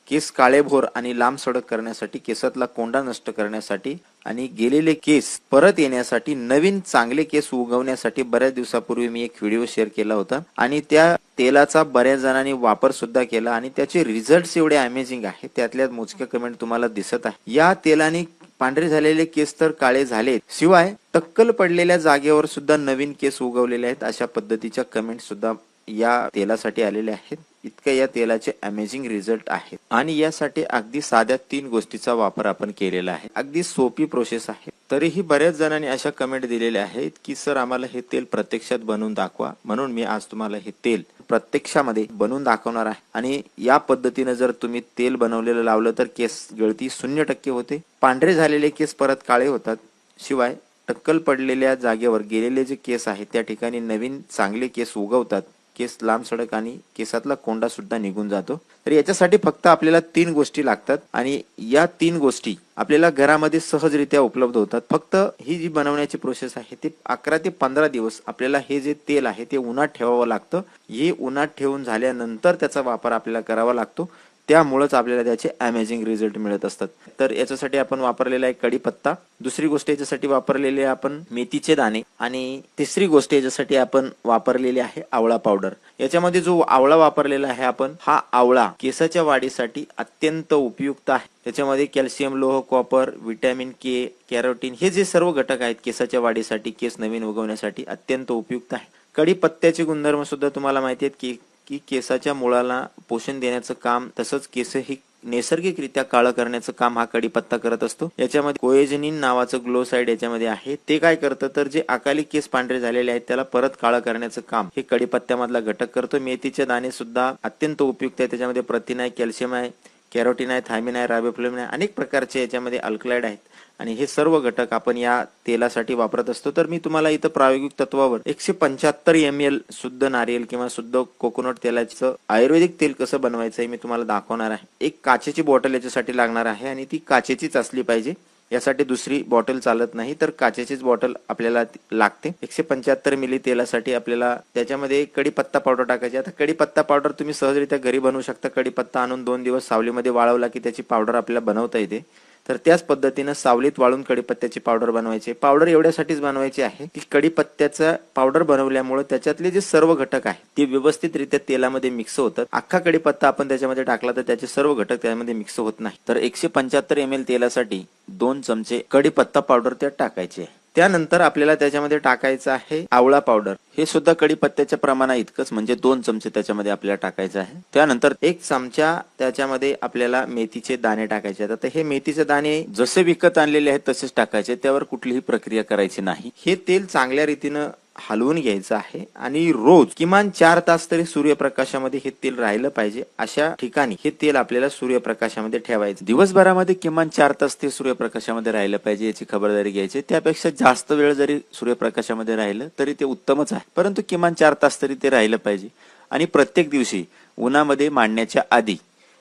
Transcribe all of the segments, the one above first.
केस काळेभोर आणि लांब सडक करण्यासाठी, केसातला कोंडा नष्ट करण्यासाठी आणि गेलेले केस परत येण्यासाठी, नवीन चांगले केस उगवण्यासाठी बऱ्याच दिवसापूर्वी मी एक व्हिडिओ शेअर केला होता आणि त्या तेलाचा बऱ्याच जणांनी वापर सुद्धा केला आणि त्याचे रिझल्ट्स एवढे अमेझिंग आहे, त्यातल्या मोजक्या कमेंट तुम्हाला दिसत आहे। या तेलाने पांढरे झालेले केस तर काळे झालेत, शिवाय टक्कल पडलेल्या जागेवर सुद्धा नवीन केस उगवलेले आहेत, अशा पद्धतीच्या कमेंट सुद्धा या तेलासाठी आलेले आहेत। इतक्या या तेलाचे अमेझिंग रिझल्ट आहेत आणि यासाठी अगदी साध्या 3 गोष्टीचा वापर आपण केलेला आहे। अगदी सोपी प्रोसेस आहे, तरीही बऱ्याच जणांनी अशा कमेंट दिलेल्या आहेत की सर आम्हाला हे तेल प्रत्यक्षात बनवून दाखवा, म्हणून मी आज तुम्हाला हे तेल प्रत्यक्षामध्ये बनवून दाखवणार आहे। आणि या पद्धतीने जर तुम्ही तेल बनवलेलं लावलं तर केस गळती 0% होते, पांढरे झालेले केस परत काळे होतात, शिवाय टक्कल पडलेल्या जागेवर गेलेले जे केस आहेत त्या ठिकाणी नवीन चांगले केस उगवतात, केस लांब सडक आणि केसातला कोंडा सुद्धा निघून जातो। तर याच्यासाठी फक्त आपल्याला 3 गोष्टी लागतात आणि या 3 गोष्टी आपल्याला घरामध्ये सहजरित्या उपलब्ध होतात। फक्त ही जी बनवण्याची प्रोसेस आहे ती 11 ते 15 दिवस आपल्याला हे जे तेल आहे ते उन्हात ठेवावं लागतं। हे उन्हात ठेवून झाल्यानंतर त्याचा वापर आपल्याला करावा लागतो, त्यामुळेच आपल्याला त्याचे अमेझिंग रिझल्ट मिळत असतात। तर याच्यासाठी आपण वापरलेला आहे कढीपत्ता, दुसरी गोष्ट याच्यासाठी वापरलेली आपण मेथीचे दाणे आणि तिसरी गोष्ट याच्यासाठी आपण वापरलेली आहे आवळा पावडर। याच्यामध्ये जो आवळा वापरलेला आहे आपण, हा आवळा केसाच्या वाढीसाठी अत्यंत उपयुक्त आहे। त्याच्यामध्ये कॅल्शियम, लोह, कॉपर, व्हिटॅमिन के, कॅरोटीन हे जे सर्व घटक आहेत केसाच्या वाढीसाठी, केस नवीन उगवण्यासाठी अत्यंत उपयुक्त आहे। कढीपत्त्याचे गुणधर्म सुद्धा तुम्हाला माहिती आहेत की केसाच्या मुळाला पोषण देण्याचं काम, तसंच केस ही नैसर्गिकरित्या काळं करण्याचं काम हा कढीपत्ता करत असतो। याच्यामध्ये कोएजनिन नावाचं ग्लोसाइड याच्यामध्ये आहे, ते काय करतं तर जे अकाली केस पांढरे झालेले आहेत त्याला परत काळं करण्याचं काम हे कढीपत्त्यामधला घटक करतो। मेथीचे दाणे सुद्धा अत्यंत उपयुक्त आहे, त्याच्यामध्ये प्रथिन आहे, कॅल्शियम आहे, कॅरोटीन आहे, थायमिन आहे, रायबोफ्लेविन आहे, अनेक प्रकारचे याच्यामध्ये अल्कलॉइड आहेत आणि हे सर्व घटक आपण या तेलासाठी वापरत असतो। तर मी तुम्हाला इथं प्रायोगिक तत्वावर 175 ml शुद्ध नारियल किंवा शुद्ध कोकोनट तेलाचं आयुर्वेदिक तेल कसं बनवायचं हे मी तुम्हाला दाखवणार आहे। एक काचेची बॉटल याच्यासाठी लागणार आहे आणि ती काचेचीच असली पाहिजे, यासाठी दुसरी बॉटल चालत नाही, तर काचेचीच बॉटल आपल्याला लागते। 175 मिली तेलासाठी आपल्याला त्याच्यामध्ये कढीपत्ता पावडर टाकायची। आता कढीपत्ता पावडर तुम्ही सहजरित्या घरी बनवू शकता। कढीपत्ता आणून 2 दिवस सावलीमध्ये वाळवला की त्याची पावडर आपल्याला बनवता येते। तर त्याच पद्धतीने सावलीत वाळून कढीपत्त्याची पावडर बनवायची। पावडर एवढ्यासाठीच बनवायची आहे की कढीपत्त्याचा पावडर बनवल्यामुळे त्याच्यातले जे सर्व घटक आहेत ते व्यवस्थितरित्या तेलामध्ये मिक्स होतात। अख्खा कढीपत्ता आपण त्याच्यामध्ये टाकला तर त्याचे सर्व घटक त्यामध्ये मिक्स होत नाही। तर 175 ml तेलासाठी 2 चमचे कढीपत्ता पावडर त्यात टाकायचे। त्यानंतर आपल्याला त्याच्यामध्ये टाकायचं आहे आवळा पावडर, हे सुद्धा कढीपत्त्याच्या प्रमाणा इतकंच, म्हणजे 2 चमचे त्याच्यामध्ये आपल्याला टाकायचं आहे। त्यानंतर 1 चमचा त्याच्यामध्ये आपल्याला मेथीचे दाणे टाकायचे आहेत। आता हे मेथीचे दाणे जसे विकत आणलेले आहेत तसेच टाकायचे, त्यावर कुठलीही प्रक्रिया करायची नाही। हे तेल चांगल्या रीतीनं हलवून घ्यायचं आहे आणि रोज किमान 4 तास तरी सूर्यप्रकाशामध्ये हे तेल राहिलं पाहिजे, अशा ठिकाणी हे तेल आपल्याला सूर्यप्रकाशामध्ये ठेवायचं। दिवसभरामध्ये किमान 4 तास ते सूर्यप्रकाशामध्ये राहिलं पाहिजे, याची खबरदारी घ्यायची। त्यापेक्षा जास्त वेळ जरी सूर्यप्रकाशामध्ये राहिलं तरी ते उत्तमच आहे, परंतु किमान 4 तास तरी ते राहिलं पाहिजे। आणि प्रत्येक दिवशी उन्हामध्ये मांडण्याच्या आधी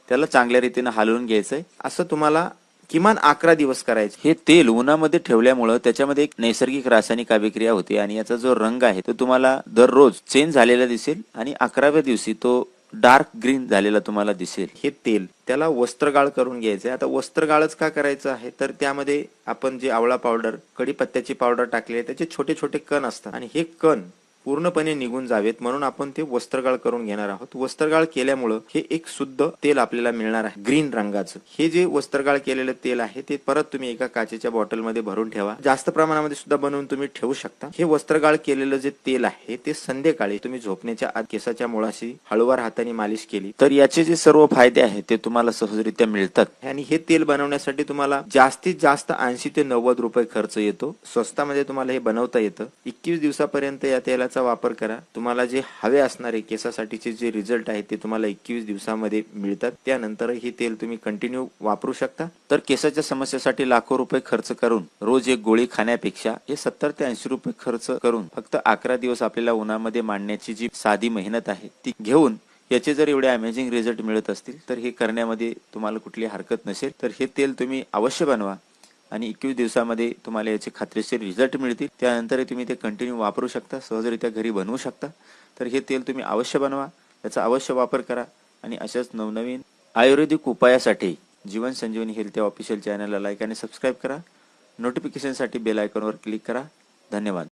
त्याला चांगल्या रीतीने हलवून घ्यायचंय। असं तुम्हाला किमान 11 दिवस करायचे। हे तेल उन्हामध्ये ठेवल्यामुळे त्याच्यामध्ये एक नैसर्गिक रासायनिक अभिक्रिया होते आणि याचा जो रंग आहे तो तुम्हाला दररोज चेंज झालेला दिसेल आणि 11व्या दिवशी तो डार्क ग्रीन झालेला तुम्हाला दिसेल। हे तेल त्याला वस्त्रगाळ करून घ्यायचंय। आता वस्त्रगाळच का करायचं आहे तर त्यामध्ये आपण जे आवळा पावडर, कढीपत्त्याची पावडर टाकली आहे त्याचे छोटे छोटे कण असतात आणि हे कण पूर्णपणे निघून जावेत म्हणून आपण ते वस्त्रगाळ करून घेणार आहोत। वस्त्रगाळ केल्यामुळे हे एक शुद्ध तेल आपल्याला मिळणार आहे ग्रीन रंगाचं। हे जे वस्त्रगाळ केलेलं तेल आहे ते परत तुम्ही एका काचेच्या बॉटलमध्ये भरून ठेवा, जास्त प्रमाणामध्ये सुद्धा बनवून तुम्ही ठेवू शकता। हे वस्त्रगाळ केलेलं जे तेल आहे ते संध्याकाळी तुम्ही झोपण्याच्या आत केसाच्या मुळाशी हळूवार हाताने मालिश केली तर याचे जे सर्व फायदे आहेत ते तुम्हाला सहजरित्या मिळतात। आणि हे तेल बनवण्यासाठी तुम्हाला जास्तीत जास्त 80 ते 90 रुपये खर्च येतो, स्वस्तामध्ये तुम्हाला हे बनवता येतं। 21 दिवसापर्यंत या तेलाचा वापर करा, तुम्हाला जे हवे असणारे केसासाठीचे जे रिझल्ट आहेत ते तुम्हाला 21 दिवसामध्ये मिळतात। त्यानंतर हे तेल तुम्ही कंटिन्यू वापरू शकता। तर केसाच्या समस्येसाठी लाखो रुपये खर्च करून रोज एक गोळी खाण्यापेक्षा हे 70 ते 80 रुपये खर्च करून फक्त 11 दिवस आपल्याला उन्हामध्ये मांडण्याची जी साधी मेहनत आहे ती घेऊन याचे जर एवढे अमेझिंग रिझल्ट मिळत असतील तर हे करण्यामध्ये तुम्हाला कुठली हरकत नसेल। तर हे तेल तुम्ही अवश्य बनवा आणि 21 दिवसामध्ये तुम्हाला याचे खात्रीशीर रिझल्ट मिळतील। त्यानंतर तुम्ही ते कंटिन्यू वापरू शकता, सहजरित्या घरी बनवू शकता। तर हे तेल तुम्ही अवश्य बनवा, याचा अवश्य वापर करा आणि अशाच नवनवीन आयुर्वेदिक उपायासाठी जीवन संजीवनी हेल्थ ऑफिशियल चॅनलला लाईक आणि सबस्क्राईब करा. नोटिफिकेशनसाठी बेल आयकॉनवर क्लिक करा. धन्यवाद.